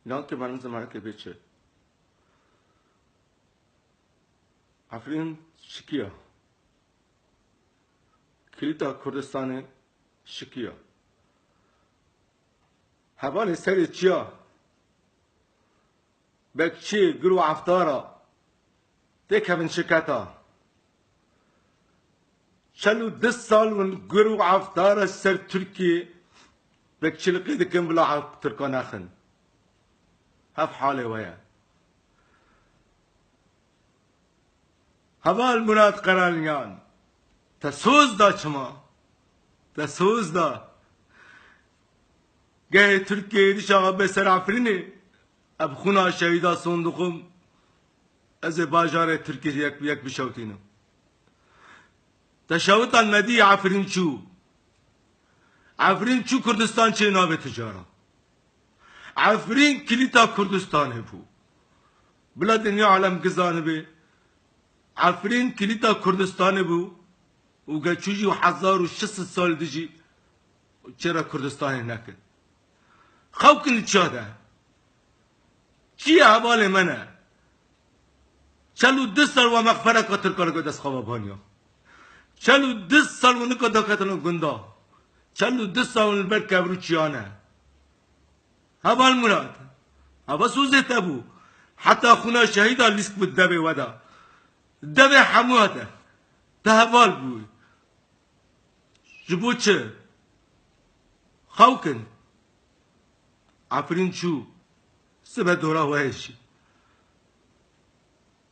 اینا که من زمان که بچه افرین شکیه کلیتا کردستان شکیه حوال سری چیا بکچی گرو افطارا تکمن شکتا چلو 10 سال من گرو افطارا سر ترکیه بکچی لقید کم بلا ترکان اخن هف حاله ويا هوا المراد قرانيان تسوز دا چما تسوز دا گه ترکیه دیشا به سر افرینه اب خونا شهیدا صندوقم از باجار ترکیه یک بشوتینم تشوتان مدی عفرین چو کردستان چه نابه تجاره عفرین کلیتا کردستانه بو بلا دنیا عالم گزانه به عفرین کلیتا کردستانه بو و گچوجی و 1600 سال دیجی چرا کردستانه نکن خواب کنی چه ده چی حوال منه چلو 10 سال و مغفره کتر کرگو دست خوابانیا چلو 10 سال و نکا داکتنو گندا چلو 10 سال بر کبرو چیانه هوا المراد هوا سوزه تبو حتى خونا شهيدا لسك بالدبي ودا دبي حموته تهوال بوي جبو چه خوكن عفرين شو سبه دورا وهيشي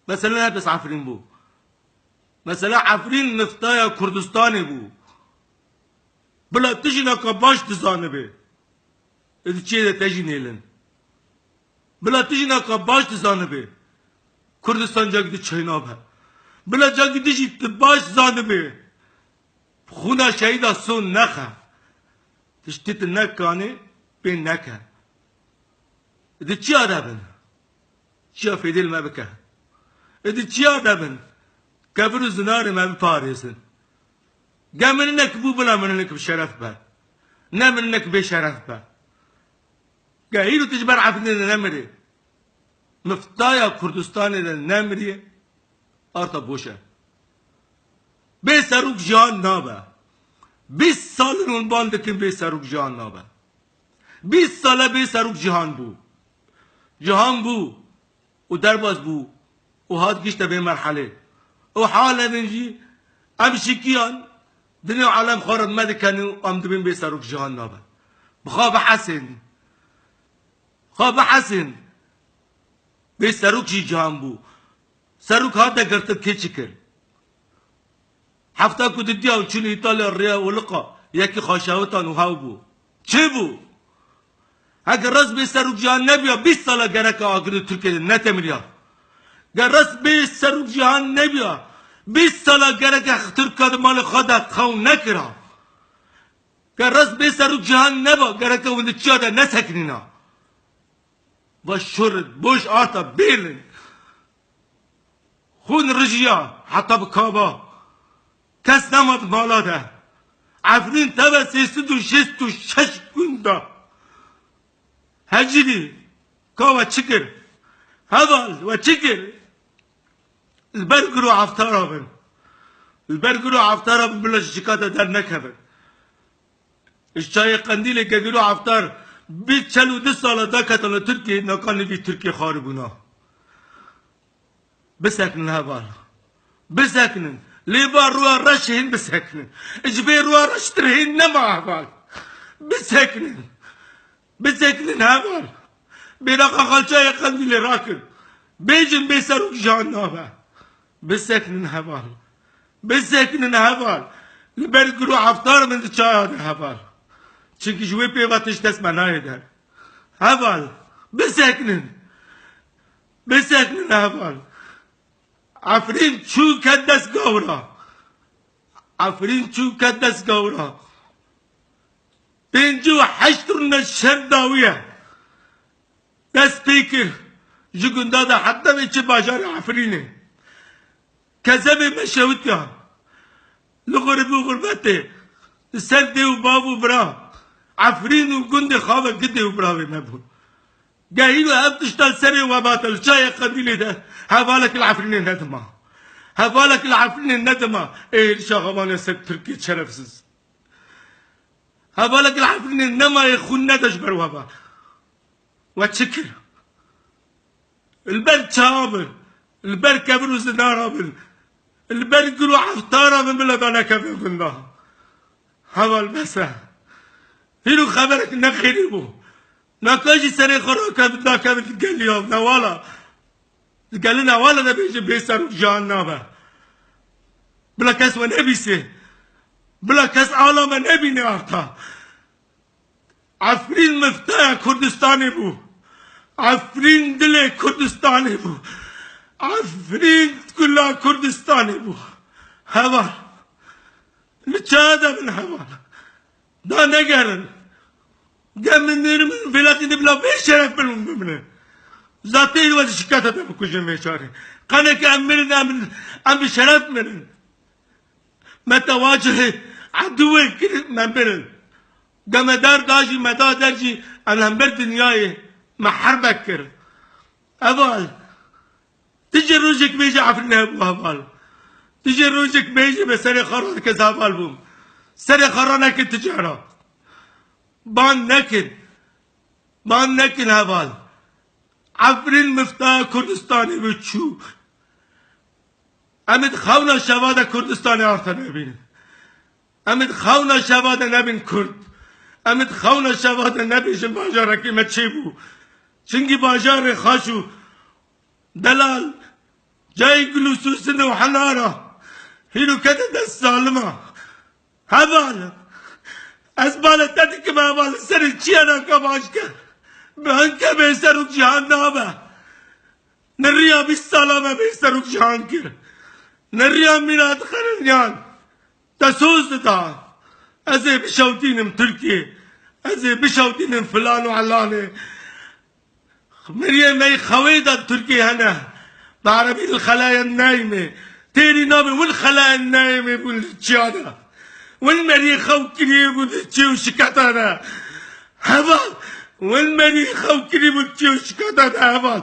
مثلا بس عفرين بو مثلا عفرين نفتايا كردستاني بو بلا تجينا كباش تزانه بي إذا چه تجي نيلن بلا تجينا كباش تزانه بي كردستان جاك دي چينا به بلا جاك دي جي تباش زانه بي خونا شهيدا سون نخه تشتت نكاني بين نكه إذا چه آدابن چه فيدل ما بكه إذا چه آدابن كفر زنار ما بپاريسن قامنك بو بلا منك بشرف به نه منك بشرف به قايلو تجبر عفنين نمري مفتايا كردستان نمري ارتا بوشه بي سروك جان نابه 20 سال نون باندكن بي سروك جان نابه 20 ساله بي سروك جهان بو و درباز بو و هاد گشت به مرحله و حالا نجي امشي كيان دنيا عالم خارب مدكنو ام دبين بي سروك جهان نابه بخاب حسن به سروک جی جهان بو سروک ها دا گرتب که چکر هفته کود دیا و چون ایتالیا ریا و لقا یکی خاشاوتان و هاو بو چه بو؟ اگر راست به سروک جهان نبیا 20 ساله گرک آگرد ترکیه نتمریا اگر راست به سروک جهان نبیا 20 ساله گرک ترکیه مال خودت خون نکرا اگر راست به سروک جهان نبا گرک وند چیاده نسکنینا و شرد بوش آتا بیلن خون رجیا حتی بکابا کس نماد مالا ده عفرین تبا 366 گنده هجری کابا چکر هوال و چکر البرگرو عفتارا بن البرگرو عفتارا بن بلا شکاتا در نکبن اشچای قندیل گگرو عفتار 42 سال دا کتن ترکیه نکان بی ترکیه خاربونا بسکنن هوال بسکنن لیبا روی رشهین بسکنن اجبه روی رشترهین نما هوال بسکنن هوال بیراقا خالچای قندیل راکن بیجن بی سروک جان نابه بسکنن هوال لبرگرو عفتار من چای آده هوال çünkü جوی پیواتش دست منای در هوال بسکنن هوال عفرین چو کد دست گورا 58 رونه شر داویه دست پیکر جگوندا دا حتی بیچه باجار عفرینه کذب مشهوت یا لغربی و غربته سر دیو بابو برا عفرین و گند خواب گده و براوی نبود قايلو أبتشتال سري وباتل شاي قديلي ده هفالك العفرين الندمة هفالك العفرين الندمة إيه شغمان يسك تركي شرفسز هفالك العفرين النما يخون ندش بروابا واتشكر البر شابر البر كبرو زنارابل البر قلو عفتارا من بلدانا كبير الله هفال بسا هيرو خبرك نخيري بو ناكاجي سري خراكا بدنا كبير قال لي نوالا قال لنا ولا نبي بيسر جاننا با بلا كاس ونبي سي بلا كاس عالم نبي نعطا عفرين مفتاح كردستاني بو عفرين دلي كردستاني بو عفرين كلها كردستاني بو هوا نتشاهد من هوا دا نقرن قام من نرمن فلاتي بلا بيشرف من ذاتي الوقت شكاته بكل مشاري قالك أمرنا من شرف من ما تواجه عدوك من برن قام دار داجي مدار درجي أنا مبر دنياي ما حربك كر أبال تجي روجك بيجي عفرنا أبو أبال تجي روجك بيجي بسري خران كذابال بوم سري خرانة كتجارة بان نكن أبال عفرين مفتاح كردستاني بتشو امد خونا شواده كردستاني آرتا نبين امد خونا شواده نبين كرد امد خونا شواده نبين شل باجاره كي متشيبو چنگي باجاره خاشو دلال جاي گلوسوسن وحنارا هيرو كده دست ظالمه هبال ازبالة تدك ما هبال سر چيانا كباشكه بهنكه بيسروك جهان نابه نريا بالسلامة بيسروك جهان كر نريا ميلاد خرنيان تسوز دا ازي بشوتينم تركي ازي بشوتينم فلان وعلاني مريم مي خويدة تركي هنا بعربي الخلايا النايمة تيري نابي والخلايا النايمة بالجادة والمري خوكري بالجيو شكتانا هبال والمري خوكري بالجيو شكتانا هبال